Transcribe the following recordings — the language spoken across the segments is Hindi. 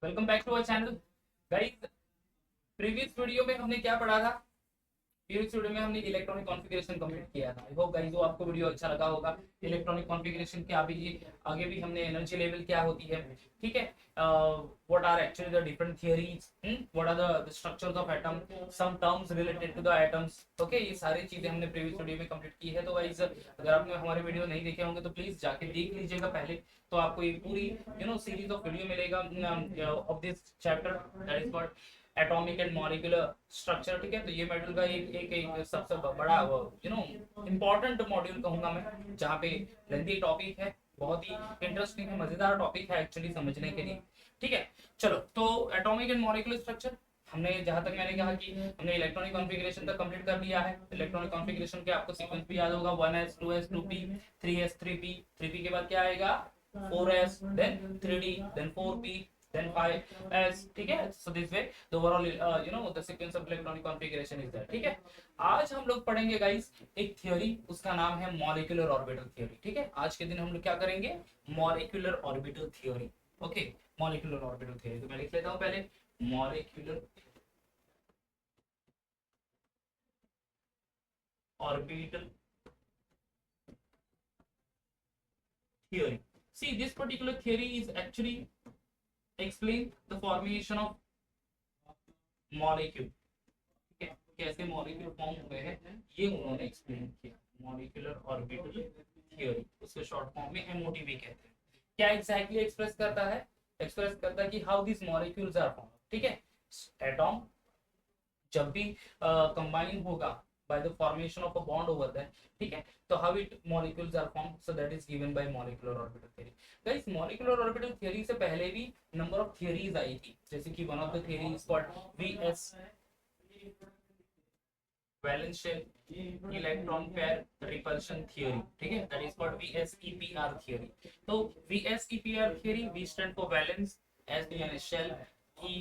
Welcome back to our channel guys. Previous video में हमने क्या पढ़ा था? प्रीवियस वीडियो में हमने इलेक्ट्रॉनिक कॉन्फ़िगरेशन कंप्लीट किया था। आई होप गाइस वो आपको वीडियो अच्छा लगा होगा। इलेक्ट्रॉनिक कॉन्फ़िगरेशन के आगे भी हमने एनर्जी लेवल क्या होती है, ठीक है, what are actually the different theories, what are the structures of atom, some terms related to the atoms. Okay, ये सारी चीजें हमने प्रीवियस वीडियो में कंप्लीट की है। तो गाइस अगर आपने हमारे वीडियो नहीं देखे होंगे तो प्लीज जाके देख लीजिएगा पहले। तो आपको एक पूरी सीरीज ऑफ वीडियो मिलेगा of this chapter, that is called atomic and molecular structure. ठीक है, तो ये मॉड्यूल का एक सबसे बड़ा इंपॉर्टेंट मॉड्यूल कहूंगा मैं, जहाँ पे लेंथी टॉपिक है, बहुत ही इंटरेस्टिंग है, मजेदार टॉपिक है एक्चुअली समझने के लिए। ठीक है, चलो तो एटॉमिक एंड मॉलिक्यूलर स्ट्रक्चर हमने, जहां तक मैंने कहा कि हमने इलेक्ट्रॉनिक कॉन्फ़िगरेशन तक कंप्लीट कर लिया है। इलेक्ट्रॉनिक कॉन्फ़िगरेशन के आपको सीक्वेंस भी याद होगा, 1s 2s 2p 3s 3p, 3p के बाद क्या आएगा 4s, then 3d, then 4p, then 5s। ठीक है, so this way the overall the sequence of electronic configuration is there। ठीक है, आज हम लोग पढ़ेंगे गाइस एक थियोरी, उसका नाम है मॉलिक्यूलर ऑर्बिटल थियोरी। ठीक है, आज के दिन हम लोग क्या करेंगे, molecular orbital theory. Okay, molecular orbital theory तो मैं लिख लेता हूं पहले, molecular orbital theory। See, this particular theory is actually explain the formation of molecule। ठीक है, कैसे मॉलिक्यूल फॉर्म हुए हैं ये उन्होंने एक्सप्लेन किया। मॉलिक्यूलर ऑर्बिटल थ्योरी, उसको शॉर्ट फॉर्म में एमओटी भी कहते हैं। क्या एग्जैक्टली एक्सप्रेस करता है? एक्सप्रेस करता है कि how this molecules are form. ठीक है, एटॉम जब भी कंबाइन होगा by the formation of a bond over there, ठीक है, तो how it molecules are formed, so that is given by molecular orbital theory। guys, molecular orbital theory से पहले भी number of theories आई थी, जैसे कि one of the theory is called VS valence shell electron pair repulsion theory. ठीक है, that is called VSEPR theory. तो VSEPR theory, V stand for valence, S यानी shell, E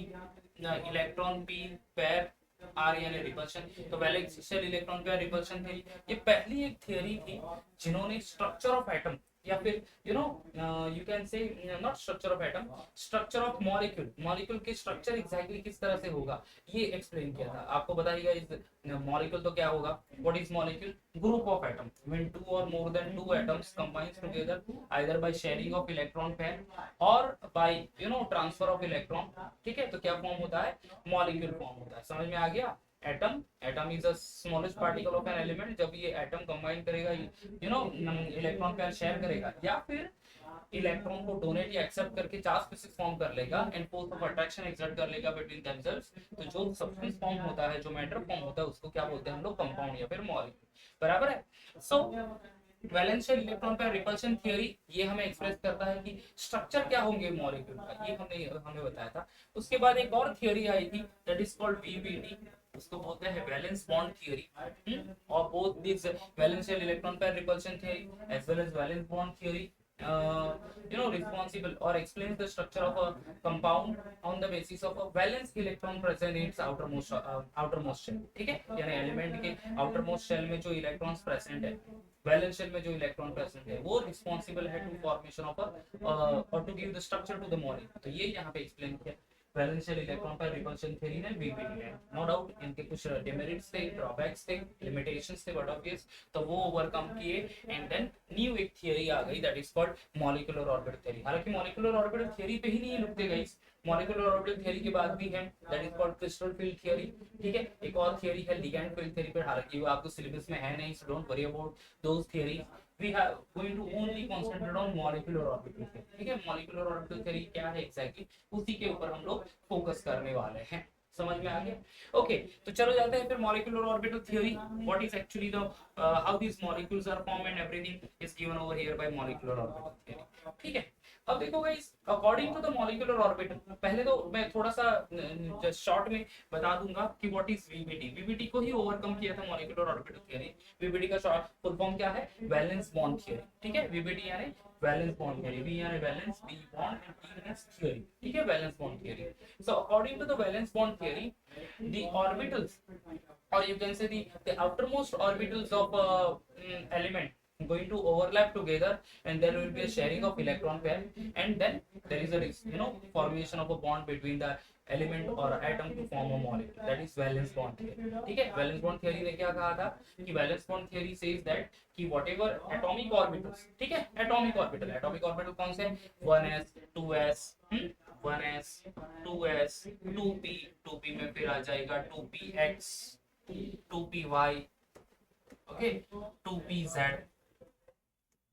electron, P pair, R यानी रिपल्शन। तो valence shell electron pair repulsion theory, ये पहली एक थ्योरी थी जिन्होंने स्ट्रक्चर ऑफ एटम, या फिर यू कैन से not structure of atom, structure of molecule, molecule के स्ट्रक्चर एग्जैक्टली किस तरह से होगा ये एक्सप्लेन किया था। आपको बताइएगा इस मॉलिक्यूल तो क्या होगा, what is molecule, group of atom when two or more than two atoms combines together either by sharing of electron pair or by transfer of electron. ठीक है, तो क्या फॉर्म होता है, मॉलिक्यूल फॉर्म होता है। समझ में आ गया? Atom, atom is a smallest particle of an element. जब ये एटम कंबाइन करेगा, इलेक्ट्रॉन पेयर शेयर करेगा, या फिर इलेक्ट्रॉन को डोनेट या एक्सेप्ट करके चार्ज स्पीशीज फॉर्म कर लेगा and force of attraction exert कर लेगा बिटवीन देमसेल्व्स, तो जो सब्सटेंस फॉर्म होता है, जो मैटर फॉर्म होता है, उसको क्या बोलते हैं हम लोग, कंपाउंड या फिर मॉलिक्यूल। बराबर है? So valence shell electron pair repulsion theory ये हमें एक्सप्रेस करता है कि स्ट्रक्चर क्या होंगे मॉलिक्यूल का, ये हमने बताया था। उसके बाद एक और थ्योरी आई थी, दैट इज कॉल्ड VBT, उसको बोलते हैं वैलेंस बॉन्ड थ्योरी। और both this valence shell electron pair repulsion theory as well as valence bond theory responsible or explains the structure of a compound on the basis of a valence electron present in its outermost shell। ठीक है, यानी एलिमेंट के outermost shell में जो इलेक्ट्रॉन्स प्रेजेंट है, वैलेंस शेल में जो इलेक्ट्रॉन प्रेजेंट है, वो रिस्पॉन्सिबल है टू फॉर्मेशन ऑफ और to give the structure to the molecule. तो ये यहाँ पे एक्सप्लेन किया valence shell electron pair repulsion theory ने, VBT ने। नो डाउट इनके कुछ डिमेरिट्स थे, ड्रॉबैक्स थे, लिमिटेशंस थे, बट ऑब्वियस तो वो ओवरकम किए एंड देन न्यू एक थियरी आ गई, that is called molecular orbital theory. हालांकि मॉलिक्यूलर ऑर्बिटल थ्योरी पे ही नहीं रुकते गाइस, मॉलिक्यूलर ऑर्बिटल थ्योरी के बाद भी है, that is called crystal field theory. ठीक है, एक और थ्योरी है लिगैंड फील्ड थ्योरी, पर हालांकि वो आपको सिलेबस में है नहीं, so don't worry about those theories. we have going to only concentrate on molecular orbital theory। ठीक है, molecular orbital theory क्या है एग्जैक्टली, उसी के ऊपर हम लोग फोकस करने वाले हैं। समझ में आ गया? ओके, तो चलो जाते हैं फिर molecular orbital theory, what is actually the how these molecules are form and everything is given over here by molecular orbital theory. ठीक है, अब देखो guys, according to the molecular orbital, पहले तो मैं थोड़ा सा जस्ट शॉर्ट में बता दूंगा कि व्हाट इज VBT। VBT को ही ओवरकम किया था मॉलिक्यूलर ऑर्बिटल थ्योरी। VBT का शॉर्ट फुल फॉर्म क्या है, वैलेंस बॉन्ड थ्योरी। ठीक है, VBT यानी वैलेंस बॉन्ड थ्योरी, V यानी valence, B bond and T means theory. ठीक है, valence bond theory. So according to the valence bond theory, the orbitals or you can say the outermost orbitals of element going to overlap together, and there will be a sharing of electron pair, and then there is a formation of a bond between the element और atom to form a molecule, that is valence bond theory. ठीक है, वैलेंस बॉन्ड थ्योरी ने क्या कहा था कि valence bond theory says that कि व्हाटएवर एटॉमिक ऑर्बिटल्स, ठीक है, एटॉमिक ऑर्बिटल कौन से, 1s 2s 1s 2s 2p 2p में फिर आ जाएगा 2px 2py, okay, 2pz,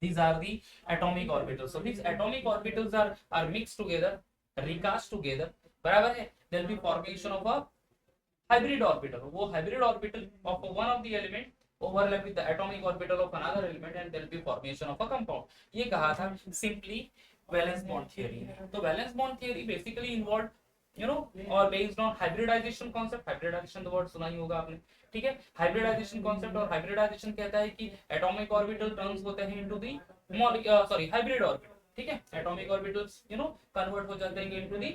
these are the atomic orbitals. So these atomic orbitals are mixed together, recast together, बराबर है, there will be formation of a hybrid orbital. वो hybrid orbital of one of the element overlap with the atomic orbital of another element, and there will be formation of a compound. ये कहा था simply valence bond theory। तो valence bond theory basically involved or based on hybridization concept। hybridization तो वर्ड सुना ही होगा आपने, ठीक है। hybridization concept, और hybridization कहता है कि atomic orbital turns होते हैं into the hybrid orbital, ठीक है। atomic orbitals convert हो जाते हैं into the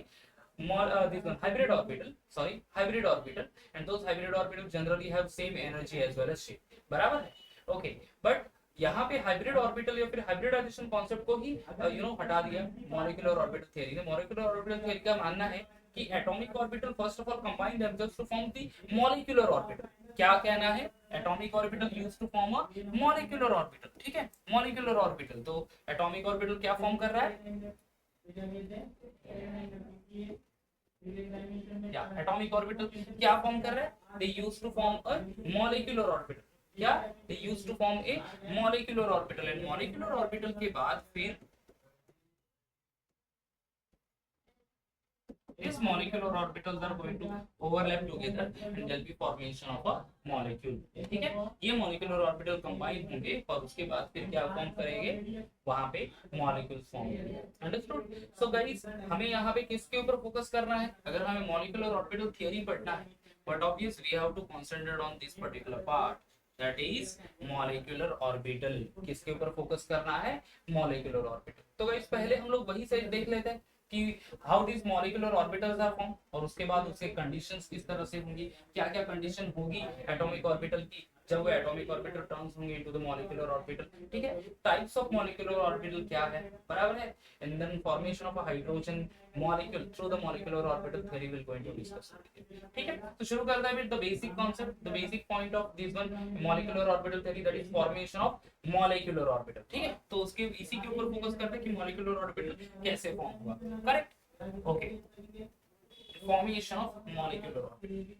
this one hybrid orbital, and those hybrid orbitals generally have same energy as well as shape, बराबर है, ओके। बट यहाँ पे हाइब्रिड ऑर्बिटल या फिर हाइब्रिडाइजेशन कॉन्सेप्ट को ही हटा दिया मॉलिक्यूलर ऑर्बिटल थ्योरी ने। मॉलिक्यूलर ऑर्बिटल थ्योरी का मानना है कि atomic orbital first of all combine themselves to form the molecular orbital. क्या कहना है, atomic orbital used to form a molecular orbital, ठीक है, मॉलिक्यूलर ऑर्बिटल। तो एटॉमिक ऑर्बिटल क्या फॉर्म कर रहा है, एटॉमिक ऑर्बिटल क्या फॉर्म कर रहा है, they used to form a molecular orbital. क्या, they used to form a molecular orbital, and molecular orbital के बाद फिर these molecular orbitals are going to overlap together and there will be formation of a molecule, ठीक है। ये molecular orbital combine होंगे और उसके बाद फिर क्या फॉर्म करेंगे, वहां पे molecules फॉर्म होंगे, अंडरस्टूड। सो गाइस, हमें यहाँ पे किसके ऊपर फोकस करना है, अगर हमें molecular orbital theory पढ़ना है, but obviously we have to concentrate on this particular part, that is molecular orbital। किसके ऊपर फोकस करना है, molecular orbital। तो गाइस पहले हम लोग वही से देख लेते हैं कि how this molecular orbitals are form, और उसके बाद उसके कंडीशंस किस तरह से होंगी, क्या क्या कंडीशन होगी एटॉमिक ऑर्बिटल की जब वो एटॉमिक ऑर्बिटल टर्न्स होंगे इनटू द मॉलिक्यूलर ऑर्बिटल, ठीक है। टाइप्स ऑफ मॉलिक्यूलर ऑर्बिटल क्या है, बराबर है, and then formation of a hydrogen molecule through the molecular orbital theory will going to discuss, ठीक है। तो शुरू करते हैं with the basic concept, the basic point of this one molecular orbital theory, that is formation of molecular orbital, ठीक है। तो उसके इसी के ऊपर फोकस करते हैं कि मॉलिक्यूलर ऑर्बिटल कैसे फॉर्म हुआ, correct, okay, formation of molecular orbital।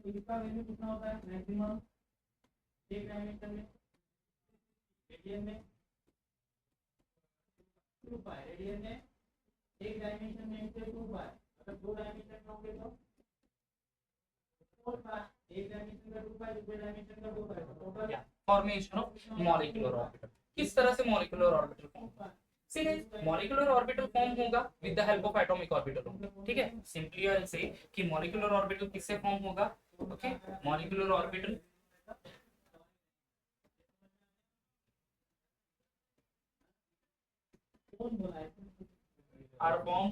इसका वैल्यू कितना होता है, मैक्सिमम एक डायमेंशन में, रेडियन में 2 पाई, रेडियन में एक डायमेंशन में इसे 2 पाई, अगर दो डायमेंशन में होंगे तो 4 पाई, एक डायमेंशन का 2 पाई, दूसरे डायमेंशन का 2 pi, total formation of molecular orbital. किस तरह से मॉलिक्यूलर ऑर्बिटल फॉर्म होता है, मॉलिक्यूलर ऑर्बिटल फॉर्म होगा with the help of atomic orbital, ठीक है। सिंपली आई से कि मॉलिक्यूलर ऑर्बिटल किससे फॉर्म होगा, okay, molecular orbital are form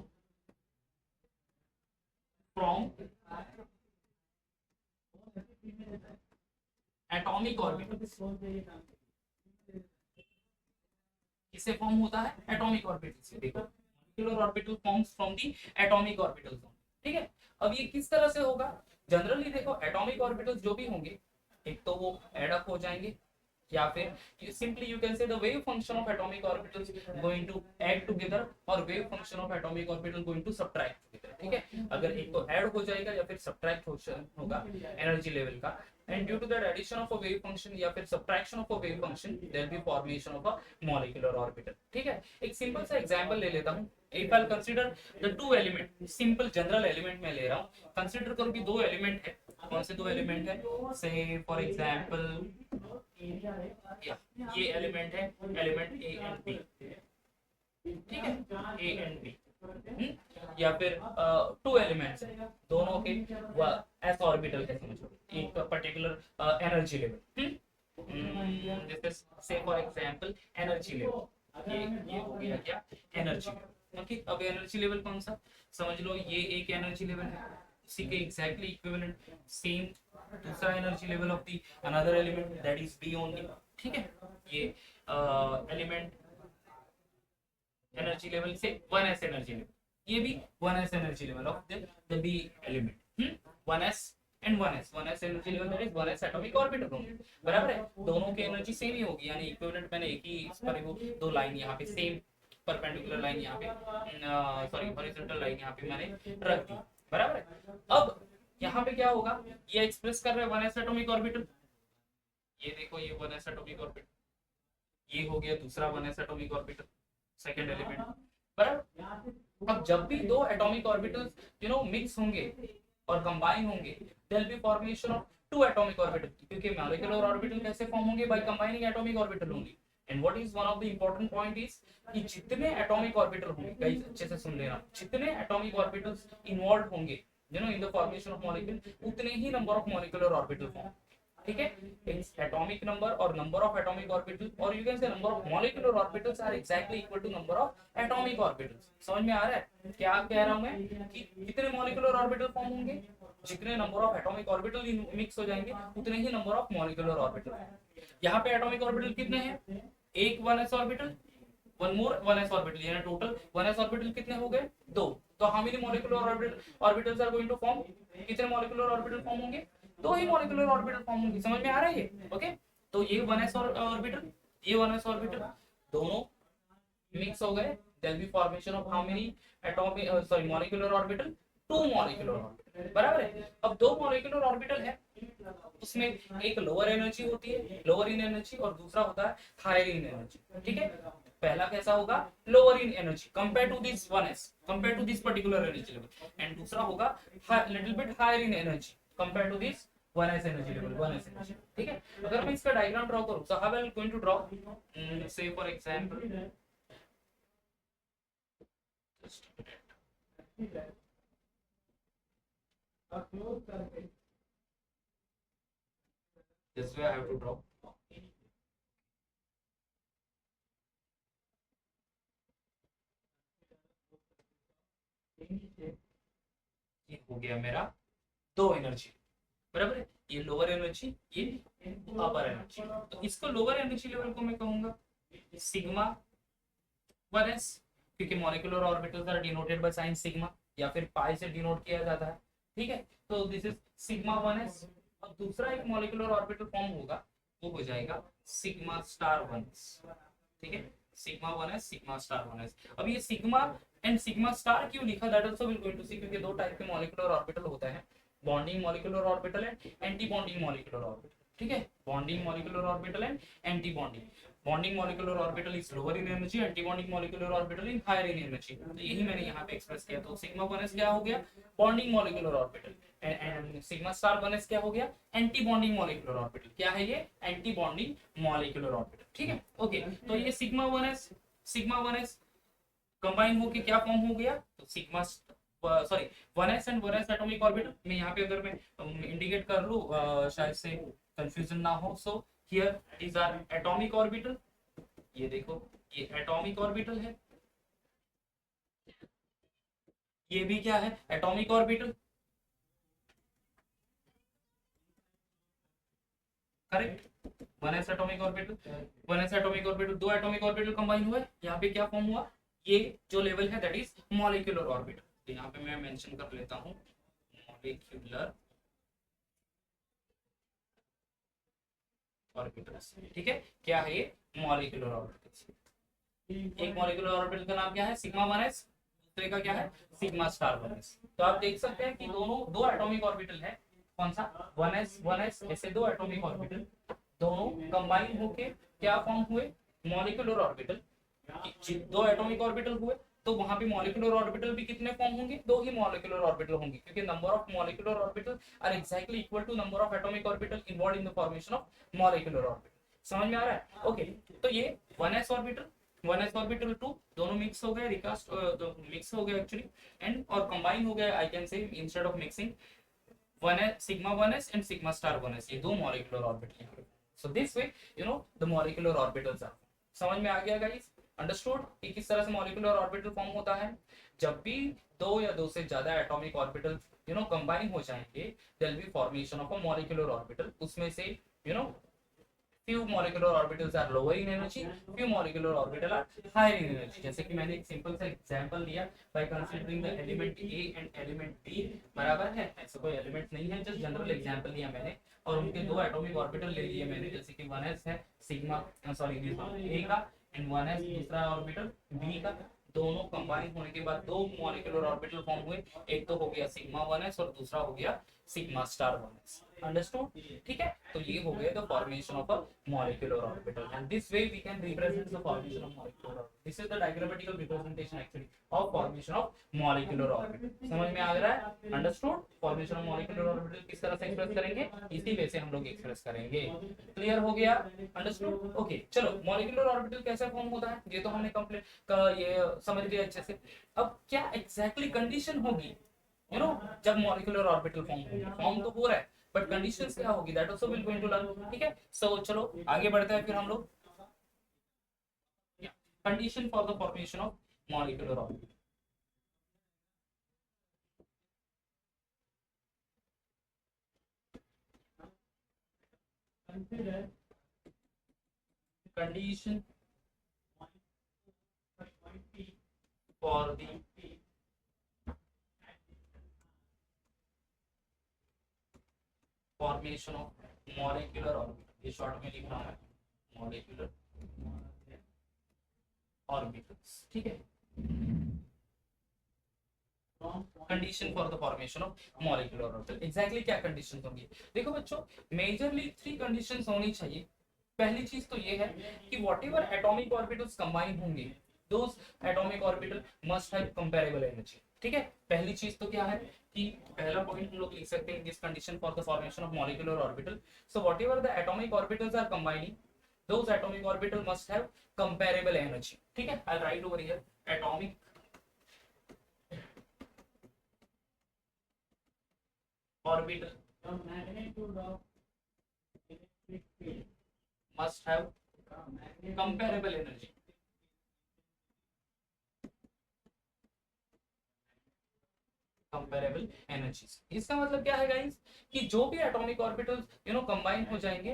from atomic orbital. किससे फॉर्म होता है, एटॉमिक ऑर्बिटल से। देखो, molecular orbital forms from the atomic orbital, ठीक है। अब ये किस तरह से होगा, जनरली देखो एटॉमिक ऑर्बिटल्स जो भी होंगे, एक तो वो एड अप हो जाएंगे, या फिर simply you can say the wave function of atomic orbitals going to add together, और wave function of atomic orbital going to subtract together, ठीक है। अगर एक तो ऐड हो जाएगा या फिर सब्ट्रैक्ट होगा एनर्जी लेवल का, and due to that addition of a wave function या फिर subtraction of a wave function there will be formation of a molecular orbital, ठीक है। एक सिंपल सा एग्जांपल ले लेता हूं, if I'll consider the two element, simple general element में ले रहा हूं, कंसीडर करो कि दो एलिमेंट है, कौन से दो एलिमेंट है, से फॉर एग्जांपल ये एलिमेंट है, एलिमेंट ए एंड बी, ठीक है, ए एंड बी, या फिर टू एलिमेंट्स है, दोनों के एस ऑर्बिटल है, समझो एक पर्टिकुलर एनर्जी लेवल, जैसे से फॉर एग्जांपल एनर्जी लेवल, ये हो गया क्या, एनर्जी लेवल, ओके। अब एनर्जी लेवल कौन सा, समझ लो ये एक एनर्जी लेवल है, उसी के एग्जैक्टली इक्विवेलेंट सेम दूसरा energy level of the another element, that is B only, ठीक है, ये एलिमेंट एनर्जी लेवल से 1s एनर्जी लेवल, ये भी 1s energy level of the B element, 1s and 1s energy level, that is 1s atomic orbital होंगे, बराबर है, दोनों की एनर्जी सेम ही होगी, यानी इक्विवेलेंट मैंने एक ही इस पर वो दो लाइन यहाँ पे सेम परपेंडिकुलर लाइन यहाँ पे सॉरी हॉरिजॉन्टल लाइन यहाँ पे मैंने रख दी, बराबर है। अब यहाँ पे क्या होगा, ये एक्सप्रेस कर रहे हैं 1s एटॉमिक ऑर्बिटल, ये देखो ये 1s एटॉमिक ऑर्बिटल, ये हो गया दूसरा 1s atomic orbital second element, बराबर। अब जब भी दो एटॉमिक ऑर्बिटल्स मिक्स होंगे और कंबाइन होंगे, there will be formation of two atomic orbital, क्योंकि मॉलिक्यूलर ऑर्बिटल कैसे फॉर्म होंगे, बाय कंबाइनिंग एटॉमिक ऑर्बिटल होंगे। And what is one of the important point is कि जितने एटॉमिक ऑर्बिटल होंगे, गाइस अच्छे से सुन लेना, जितने एटॉमिक ऑर्बिटल्स इन्वॉल्व होंगे in the formation of molecule, उतने ही number of molecular orbital form, ठीक है। इट्स एटॉमिक नंबर और नंबर ऑफ एटॉमिक ऑर्बिटल, और you can say number of molecular orbitals are exactly equal to number of atomic orbitals. समझ में आ रहा है क्या कह रहा हूं मैं, कि कितने मॉलिक्यूलर ऑर्बिटल फॉर्म होंगे, जितने number of atomic orbital mix हो जाएंगे, उतने ही नंबर ऑफ मॉलिक्यूलर ऑर्बिटल। यहाँ पे एटॉमिक ऑर्बिटल कितने हैं, एक 1s orbital, one more 1s orbital, यानी टोटल 1s ऑर्बिटल कितने हो गए, दो। तो how many molecular orbitals are going to form, कितने मॉलिक्यूलर ऑर्बिटल फॉर्म होंगे, दो ही मॉलिक्यूलर ऑर्बिटल फॉर्म होंगे। समझ में आ रहा है ये, ओके। तो ये 1s ऑर्बिटल, ये 1s ऑर्बिटल दोनों मिक्स हो गए, there be formation of how many atomic sorry molecular orbital, two molecular orbital, बराबर है। अब दो मॉलिक्यूलर ऑर्बिटल है, उसमें एक लोअर एनर्जी होती है, लोअर इन एनर्जी, और दूसरा होता है हायर इन एनर्जी, ठीक है। पहला कैसा होगा, lower in energy compare to this 1s, compare to this particular energy level, and दूसरा होगा little bit higher in energy compare to this 1s energy level, 1s energy, ठीक है। अगर मैं इसका डायग्राम ड्रॉ करूं, so how I am going to draw, say for example this way I have to draw, ये हो गया मेरा दो एनर्जी, बराबर है, ये लोअर एनर्जी, ये अपर एनर्जी। तो इसको लोअर एनर्जी लेवल को मैं कहूंगा सिग्मा 1s, क्योंकि molecular orbitals are denoted by sign sigma, या फिर पाई से डिनोट किया जाता है, ठीक है। तो दिस इज सिग्मा 1s। और दूसरा एक मॉलिक्यूलर ऑर्बिटल फॉर्म होगा, वो हो जाएगा सिग्मा स्टार 1s, ठीक है, sigma 1s sigma star 1s। अब ये सिग्मा एंड सिग्मा स्टार क्यों लिखा, that also will going to see, क्योंकि दो टाइप के मॉलिक्यूलर ऑर्बिटल होता है, bonding molecular orbital and anti bonding molecular orbital, ठीक है। Bonding molecular orbital and anti bonding, bonding molecular orbital is lower in energy, anti bonding molecular orbital in higher in energy. तो यही मैंने यहाँ पे एक्सप्रेस किया। तो सिग्मा 1s क्या हो गया, bonding molecular orbital, and sigma star 1s क्या हो गया, एंटी बॉन्डिंग मॉलिक्यूलर ऑर्बिटल। क्या है ये, एंटी बॉन्डिंग मॉलिक्यूलर ऑर्बिटल, ठीक है, ओके। तो ये सिग्मा 1s कंबाइन होके क्या फॉर्म हो गया, तो sigma sorry 1s and 1s atomic orbital में यहाँ पे अगर मैं इंडिकेट कर लूं, शायद से कंफ्यूजन ना हो, so here is our atomic orbital, ये देखो ये एटॉमिक ऑर्बिटल है, ये भी क्या है, atomic orbital, correct. 1s atomic orbital, 1s atomic orbital, दो एटॉमिक ऑर्बिटल कंबाइन हुए, यहाँ पे क्या फॉर्म हुआ, ये जो लेवल है दैट इज मॉलिक्यूलर ऑर्बिटल। तो यहाँ पे मैं मेंशन कर लेता हूँ मॉलिक्यूलर ऑर्बिटल्स, ठीक है। क्या है ये, मॉलिक्यूलर ऑर्बिटल्स। एक मॉलिक्यूलर ऑर्बिटल का नाम क्या है, सिग्मा 1s, दूसरे का क्या है, सिग्मा स्टार 1s। तो आप देख सकते हैं कि दोनों दो एटॉमिक ऑर्बिटल है, कौन सा 1s ऐसे दो एटॉमिक ऑर्बिटल, दोनों कंबाइन होके क्या फॉर्म हुए, मॉलिक्यूलर ऑर्बिटल। दो एटॉमिक ऑर्बिटल हुए, तो वहां पे मॉलिक्यूलर ऑर्बिटल भी कितने फॉर्म होंगे, दो ही मॉलिक्यूलर ऑर्बिटल होंगे, क्योंकि number of molecular orbital are exactly equal to number of atomic orbital involved in the formation of molecular orbital. समझ में आ रहा है, ओके। तो ये 1s ऑर्बिटल, 1s ऑर्बिटल 2 दोनों मिक्स हो गए, रिकास्ट मिक्स हो गए एक्चुअली, एंड और कंबाइन हो गए, I can say instead of mixing 1s sigma 1s and sigma star 1s, ये दो मॉलिक्यूलर ऑर्बिटल हैं। So this way the molecular orbitals are. समझ में आ गया गाइस, अंडरस्टूड कि किस तरह से मॉलिक्यूलर ऑर्बिटल फॉर्म होता है। जब भी दो या दो से ज्यादा एटॉमिक ऑर्बिटल कंबाइन हो जाएंगे, there will be formation of a molecular orbital, उसमें से few molecular orbitals are lower in energy, few molecular orbitals are higher in energy. जैसे कि मैंने एक सिंपल सा एग्जांपल दिया by considering the element A and element B, बराबर है, ऐसे कोई एलिमेंट नहीं है, जस्ट जनरल एग्जांपल दिया मैंने और उनके दो एटॉमिक ऑर्बिटल ले लिए मैंने, जैसे कि 1s है सिग्मा सॉरी A का एंड 1s दूसरा ऑर्बिटल B का, दोनों कंबाइन होने के बाद दो मॉलिक्यूलर ऑर्बिटल फॉर्म हुए, एक तो हो गया सिग्मा 1s और दूसरा हो गया सिग्मा स्टार 1s। अंडरस्टूड? ठीक है, तो ये हो गया the formation of a molecular orbital and this way we can represent the formation of molecular orbital. This is the diagrammatical representation actually of formation of molecular orbital. समझ में आ रहा है? Understood? Formation of molecular orbital किस तरह से एक्सप्रेस करेंगे, इसी वे से हम लोग एक्सप्रेस करेंगे। क्लियर हो गया? अंडरस्टूड? ओके, चलो मॉलिक्यूलर ऑर्बिटल कैसे फॉर्म होता है ये तो हमने कंप्लीट का ये समझ लिया अच्छे से। अब क्या एग्जैक्टली कंडीशन होगी जब मॉलिक्यूलर ऑर्बिटल फॉर्म होगी, फॉर्म तो हो रहा है बट कंडीशंस क्या होगी that also will going to learn. ठीक है, सो चलो आगे बढ़ते हैं फिर हम लोग। Condition for the formation of molecular orbital. Condition for the formation of molecular orbital, ये शॉर्ट में लिखना है molecular orbitals। ठीक है, condition for the formation of molecular orbital. Exactly क्या कंडीशन होंगी? देखो बच्चों, मेजरली 3 कंडीशंस होनी चाहिए। पहली चीज तो ये है कि व्हाटएवर एटॉमिक ऑर्बिटल्स कंबाइन होंगे those atomic orbital must have comparable energy. ठीक है, पहली चीज तो क्या है कि पहला पॉइंट हम लोग लिख सकते हैं this condition for the formation of molecular orbital, so whatever the atomic orbitals are combining those atomic orbital must have comparable energy. ठीक है, I write over here atomic orbital must have comparable energy। Comparable energies, इसका मतलब क्या है गाइस कि जो भी एटॉमिक ऑर्बिटल्स कंबाइन हो जाएंगे,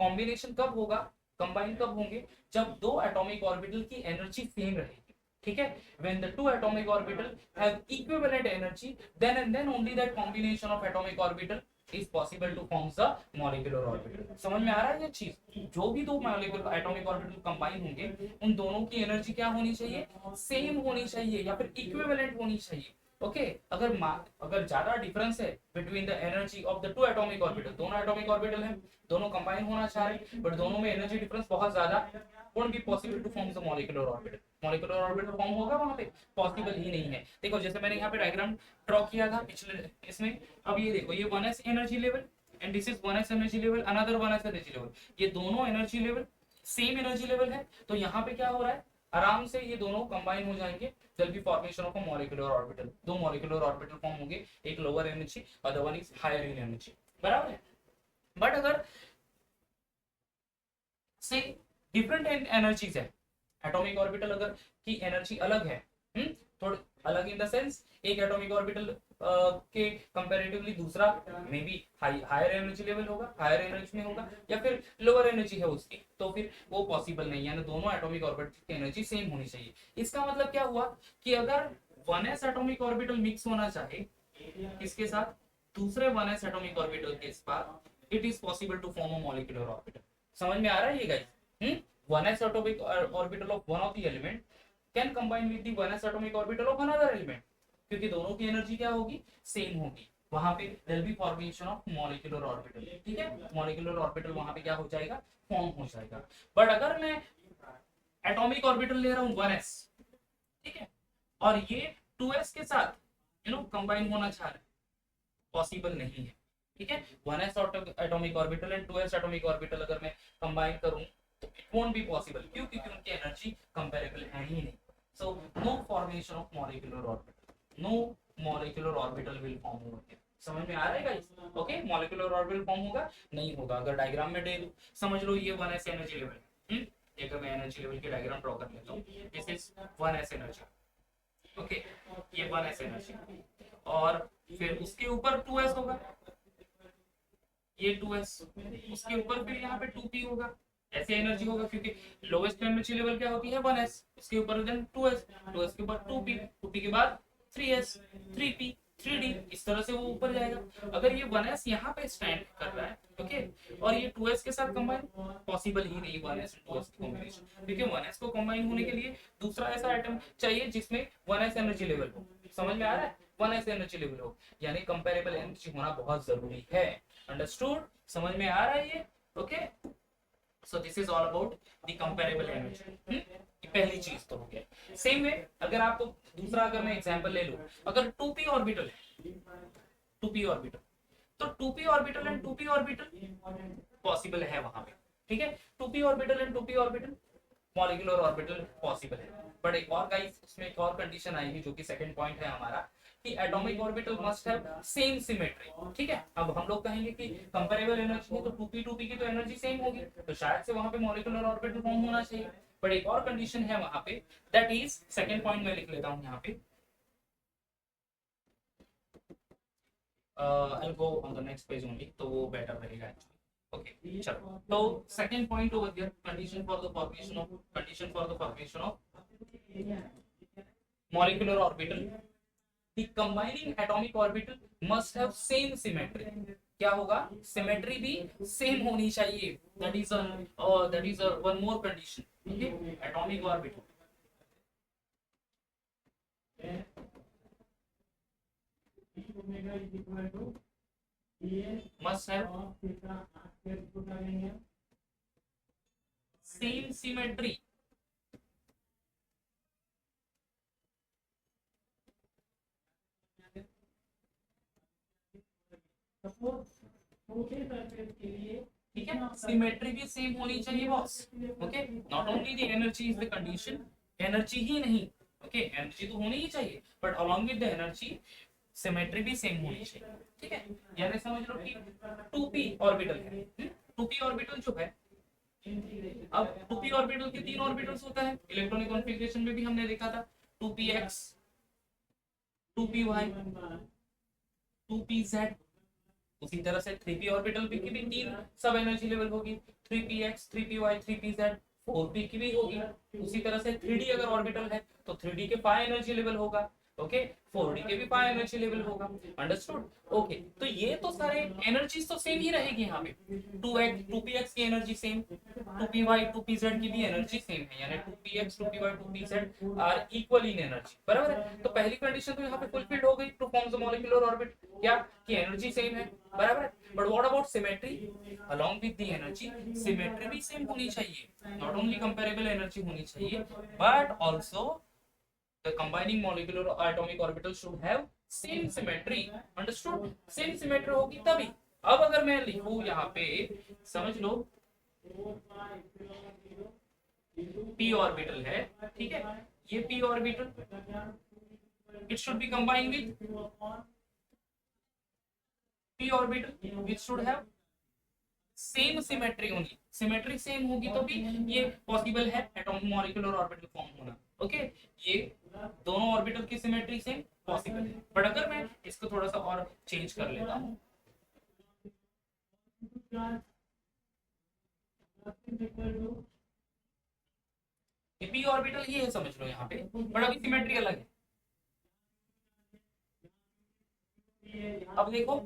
कॉम्बिनेशन कब होगा, कंबाइन कब होंगे, जब दो एटॉमिक ऑर्बिटल की एनर्जी सेम रहेगी। ठीक है, when the two atomic orbital have equivalent energy then and then only that combination of atomic orbital is possible to form the molecular orbital। समझ में आ रहा है ये चीज? जो भी दो मॉलिक्यूलर एटॉमिक ऑर्बिटल कंबाइन होंगे उन दोनों की एनर्जी क्या होनी चाहिए, सेम होनी चाहिए या फिर इक्विवेलेंट होनी चाहिए। ओके अगर ज्यादा डिफरेंस है between the energy of the two atomic orbital, दोनों एटॉमिक ऑर्बिटल हैं, दोनों कंबाइन होना चाह रहे हैं बट दोनों में एनर्जी डिफरेंस बहुत ज्यादा, won't be possible to form the molecular orbital। molecular orbital form होगा वहां पे? पॉसिबल ही नहीं है। देखो जैसे मैंने यहाँ पे डायग्राम ड्रॉ किया था पिछले इसमें, अब ये देखो ये 1s energy level and this is 1s energy level, another 1s energy level, ये दोनों energy level same energy level है, तो यहाँ पे क्या हो रहा है आराम से ये दोनों कंबाइन हो जाएंगे, there'll be formation of a molecular orbital। दो molecular orbital फॉर्म होंगे, एक lower energy other one is higher in energy, बराबर है। बट अगर से डिफरेंट एनर्जीज है, एटॉमिक ऑर्बिटल अगर की एनर्जी अलग है, थोड़ी अलग इन द सेंस एक एटॉमिक ऑर्बिटल के कंपैरेटिवली दूसरा may be higher energy level होगा, हायर एनर्जी में होगा या फिर लोअर एनर्जी है उसकी, तो फिर वो पॉसिबल नहीं है ना, दोनों एटॉमिक ऑर्बिटल की एनर्जी सेम होनी चाहिए। इसका मतलब क्या हुआ कि अगर 1s एटॉमिक ऑर्बिटल मिक्स होना चाहे किसके साथ, दूसरे 1s एटॉमिक ऑर्बिटल के साथ, it is possible to form a molecular orbital. समझ में आ रहा है ये guys? 1s atomic orbital of one of the element can combine with the 1s atomic orbital of another element, क्योंकि दोनों की एनर्जी क्या होगी, सेम होगी, वहां पे there will be formation of molecular orbital। ठीक है, molecular orbital वहां पे क्या हो जाएगा, फॉर्म हो जाएगा। बट अगर मैं एटॉमिक ऑर्बिटल ले रहा हूँ 1s, ठीक है, और ये 2s के साथ कंबाइन होना चाह रहे, पॉसिबल नहीं है। ठीक है, 1s atomic orbital and 2s atomic orbital अगर मैं कंबाइन करूं तो इट वोंट बी पॉसिबल, क्योंकि उनकी एनर्जी कंपैरेबल है ही नहीं। So no formation of molecular orbital, no molecular orbital will form over here. समझ में आ रहा है guys? Okay, molecular orbital form होगा नहीं होगा। अगर डायग्राम में दे दूं, समझ लो ये 1s एनर्जी लेवल, एक मैं एनर्जी लेवल की डायग्राम ड्रॉ कर लेता हूं, this is 1s energy. Okay, ये 1s एनर्जी और फिर उसके ऊपर 2s होगा, ये 2s, उसके ऊपर फिर यहाँ पे 2p होगा, ऐसे एनर्जी होगा क्योंकि लोवेस्ट एनर्जी लेवल क्या होती है 1s, उसके ऊपर देन 2s, 2s के ऊपर 2p, 2p के बाद 3s, 3p, 3d, इस तरह से वो ऊपर जाएगा। अगर ये 1s यहाँ पे स्टैंड कर रहा है ओके, और ये 2s के साथ कंबाइन पॉसिबल ही नहीं 1s 2s की कॉम्बिनेशन, क्योंकि 1s को कंबाइन होने के लिए दूसरा ऐसा आइटम चाहिए जिसमें 1s एनर्जी लेवल हो। समझ में आ रहा है? 1s एनर्जी लेवल हो, यानी कंपेरेबल एनर्जी होना बहुत जरूरी है। अंडरस्टूड? समझ में आ रहा है ये? Okay, so this is all about the comparable energy. पहली चीज तो हो गया। सेम वे अगर आपको दूसरा, अगर मैं एग्जांपल ले लूं, अगर 2p ऑर्बिटल है, 2p ऑर्बिटल, तो 2p orbital and 2p orbital possible है वहां पे, ठीक है, 2p orbital and 2p orbital molecular orbital possible है। बट एक और गाइस उसमें एक और कंडीशन आएगी जो कि सेकंड पॉइंट है हमारा, कि atomic orbital must have same symmetry. ठीक है, अब हम लोग कहेंगे कि कंपैरेबल एनर्जी है तो 2p की तो एनर्जी सेम होगी, तो शायद से वहां पे मॉलिक्यूलर ऑर्बिटल फॉर्म होना चाहिए। बट एक और कंडीशन है वहां पे, दैट इज सेकंड पॉइंट में लिख लेता हूं यहाँ पे, I'll go on the next page only, तो वो बेटर रहेगा एक्चुअली। ओके चलो, तो second point over here, condition for the formation of molecular orbital, the combining atomic orbital must have same symmetry। क्या होगा? सिमेट्री भी सेम होनी चाहिए, that is one more condition. Okay, atomic orbital must have same symmetry। ठीक है, सिमेट्री भी सेम होनी चाहिए boss. Okay, not only the energy is the condition, energy ही नहीं, ओके एनर्जी तो होनी ही चाहिए, but along with the energy symmetry भी सेम होनी चाहिए। ठीक है, यानी समझ लो कि 2p ऑर्बिटल है, 2p ऑर्बिटल जो है, अब 2p ऑर्बिटल के 3 ऑर्बिटल्स होता है, इलेक्ट्रॉनिक कॉन्फ़िगरेशन में भी हमने देखा था, 2px, 2py, 2pz। उसी तरह से 3p ऑर्बिटल की भी 3 सब एनर्जी लेवल होगी, 3px, 3py, 3pz, 4p की भी होगी। उसी तरह से 3d अगर ऑर्बिटल है तो 3d के 5 एनर्जी लेवल होगा, ओके 4d के भी 5 एनर्जी लेवल होगा। अंडरस्टूड? ओके, तो ये तो सारे एनर्जीज तो सेम ही रहेगी यहाँ पे, 2x 2px की एनर्जी सेम, 2py 2pz की भी एनर्जी सेम है, यानी 2px 2py 2pz are equal in energy. बराबर है? तो पहली कंडीशन तो यहाँ पे फुलफिल्ड हो गई to form the molecular orbit, क्या कि एनर्जी सेम है। बराबर है? But what about symmetry? Along with the energy symmetry भी सेम होनी चाहिए, नॉट ओनली कंपेरेबल एनर्जी होनी चाहिए, but also the combining molecular atomic orbital should have same symmetry। understood? same symmetry होगी तभी। अब अगर मैं लिखूं यहाँ पे, समझ लो p ऑर्बिटल है, ठीक है, ये p orbital it should be combined with p orbital which should have same symmetry only, symmetry same होगी तो भी ये पॉसिबल है एटॉमिक मॉलिक्यूलर ऑर्बिटल फॉर्म होना। ओके, ये दोनों ऑर्बिटल की सिमेट्री सेम पॉसिबल है। बट अगर मैं इसको थोड़ा सा और चेंज कर लेता हूँ, ये p ऑर्बिटल ही है समझ लो यहाँ पे, बट अभी सिमेट्री अलग है। अब देखो,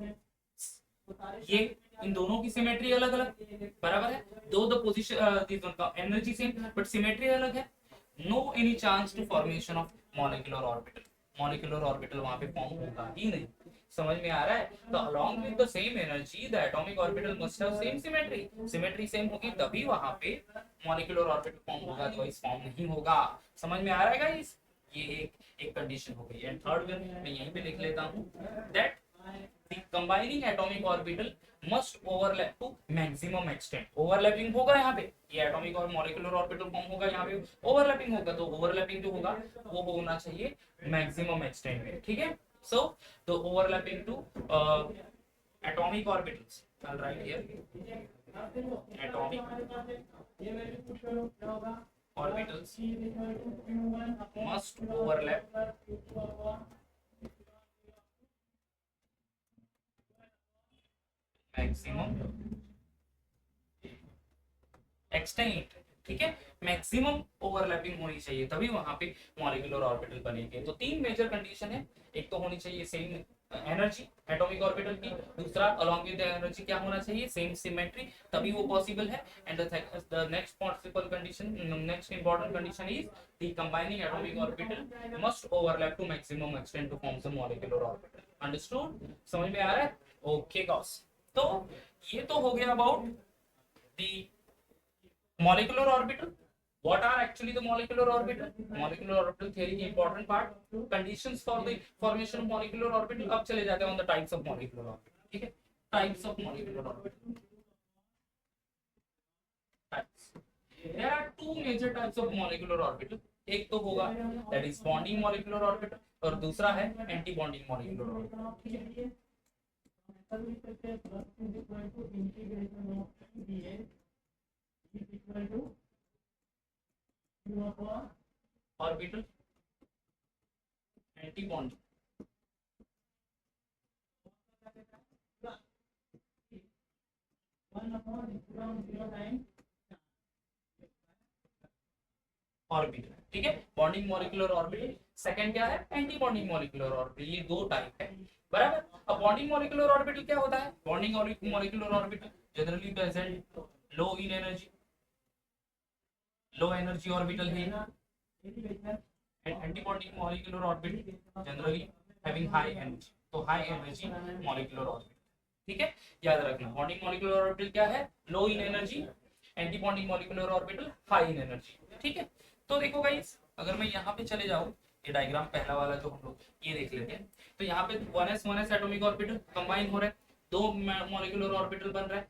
ये इन दोनों की सिमेट्री अलग अलग, बराबर है, दो the position energy same but symmetry अलग है। No any chance to formation of molecular orbital, molecular orbital वहां पे फॉर्म होगा ही नहीं। समझ में आ रहा है? तो along with the same energy the atomic orbital must have same symmetry, symmetry same होगी तभी वहां पे मॉलिक्यूलर ऑर्बिटल फॉर्म होगा, अदरवाइज फॉर्म नहीं होगा। समझ में आ रहा है गाइस? ये एक कंडीशन हो गई। एंड थर्ड वन मैं यहीं पे लिख लेता हूं, that the combining atomic orbital must overlap to maximum extent। Overlapping होगा यहाँ पे, ये एटॉमिक और मॉलिक्यूलर ऑर्बिटल फॉर्म होगा, यहाँ पे ओवरलैपिंग होगा, तो ओवरलैपिंग जो होगा वो होना चाहिए मैक्सिमम एक्सटेंट में। ठीक है, so the overlapping to atomic orbitals, I'll write here atomic orbitals must overlap maximum extent, ठीक है, मैक्सिमम ओवरलैपिंग होनी चाहिए, तभी वहां पे मॉलिक्यूलर ऑर्बिटल बनेंगे। तो तीन मेजर कंडीशन है, एक तो होनी चाहिए सेम एनर्जी एटॉमिक ऑर्बिटल की, दूसरा अलोंग विद द एनर्जी क्या होना चाहिए, सेम सिमेट्री, तभी वो पॉसिबल है। And the next possible condition, next important condition is the combining atomic orbital must overlap to maximum extent to form the molecular orbital. Understood, समझ में आ रहा है? ओके गाइस, तो ये तो हो गया about the molecular orbital. What are actually the molecular orbital? Molecular orbital theory की important part, conditions for the formation of molecular orbital. अब चले जाते हैं on the types of molecular orbital, ठीक है, types of molecular orbital. Types. There are two major types of molecular orbital. एक तो होगा that is bonding molecular orbital और दूसरा है anti bonding molecular orbital. Orbital anti bond, orbital, ठीक है, बॉन्डिंग मॉलिक्यूलर ऑर्बिटल। सेकंड क्या है, एंटी बॉन्डिंग मॉलिक्यूलर ऑर्बिटल। ये दो टाइप है, बराबर। अब बॉन्डिंग मॉलिक्यूलर ऑर्बिटल क्या होता है? Bonding molecular orbital generally present low in energy, low energy orbital है, and anti bonding molecular orbital generally having high energy, तो हाई एनर्जी मॉलिक्यूलर ऑर्बिटल, ठीक है, याद रखना। बॉन्डिंग मॉलिक्यूलर ऑर्बिटल क्या है, low in energy, anti bonding molecular orbital high in energy, ठीक है। तो देखो गाइस, अगर मैं यहाँ पे चले जाऊँ, ये डायग्राम पहला वाला जो हम लोग ये देख लेते हैं, तो यहाँ पे 1s एटॉमिक ऑर्बिटल कंबाइन हो रहा है, दो मॉलिक्यूलर ऑर्बिटल बन रहा है,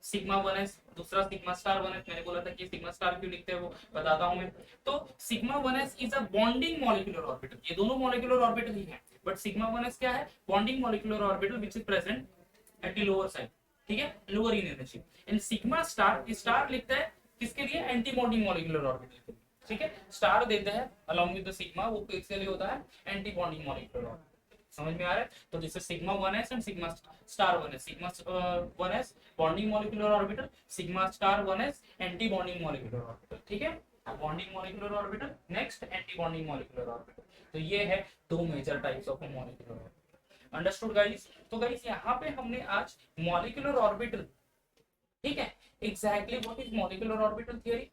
सिग्मा 1s दूसरा सिग्मा स्टार 1s। मैंने बोला था कि सिग्मा स्टार क्यों लिखते हैं वो बताता हूं मैं। तो sigma 1s is a bonding molecular orbital, ये दोनों मॉलिक्यूलर ऑर्बिटल ही हैं, बट सिग्मा 1s क्या है, bonding molecular orbital which is present at the lower side, ठीक है, lower in energy. And sigma star, star लिखता है किसके लिए, एंटी बॉन्डिंग मॉलिक्यूलर ऑर्बिटल के लिए, ठीक है, स्टार देते हैं अलोंग विद द सिग्मा, वो किसके लिए होता है, एंटी बॉन्डिंग मॉलिक्यूलर ऑर्बिटल। समझ में आ रहा है? तो this is sigma 1s and sigma star 1s। Sigma 1s bonding molecular orbital, sigma star 1s anti bonding molecular orbital, ठीक है, bonding molecular orbital next anti bonding molecular orbital. तो ये है दो major types of molecular orbital. Understood guys? तो गाइस यहाँ पे हमने आज मॉलिक्यूलर ऑर्बिटल, ठीक है, exactly what is molecular orbital theory,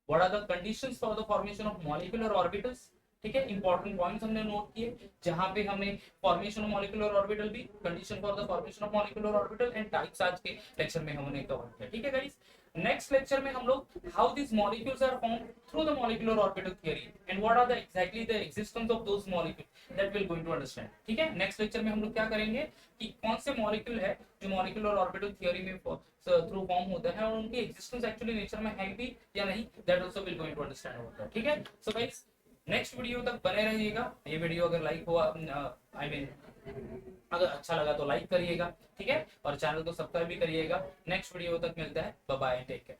what are the conditions for the formation of molecular orbitals, ठीक है, इंपॉर्टेंट पॉइंट्स हमने नोट किए, जहां पे हमें फॉर्मेशन ऑफ मॉलिक्यूलर ऑर्बिटल भी, condition for the formation of molecular orbital and types आज के लेक्चर में हमने कवर किया, ठीक है गाइस। नेक्स्ट लेक्चर में हम लोग how this molecules are formed through the molecular orbital theory and what are the exactly the existence of those molecule, that will going to understand, ठीक है। नेक्स्ट लेक्चर में हम लोग क्या करेंगे कि कौन से मॉलिक्यूल है जो मॉलिक्यूलर ऑर्बिटल थ्योरी में थ्रू फॉर्म होता है और उनकी एक्जिस्टेंस एक्चुअली नेचर में है भी या नहीं, that also will going to understand, ठीक है। सो गाइस नेक्स्ट वीडियो तक बने रहिएगा। ये वीडियो अगर लाइक हुआ, आई मीन अगर अच्छा लगा तो लाइक करिएगा, ठीक है, और चैनल को सब्सक्राइब भी करिएगा। नेक्स्ट वीडियो तक मिलता है, बाय बाय, टेक केयर।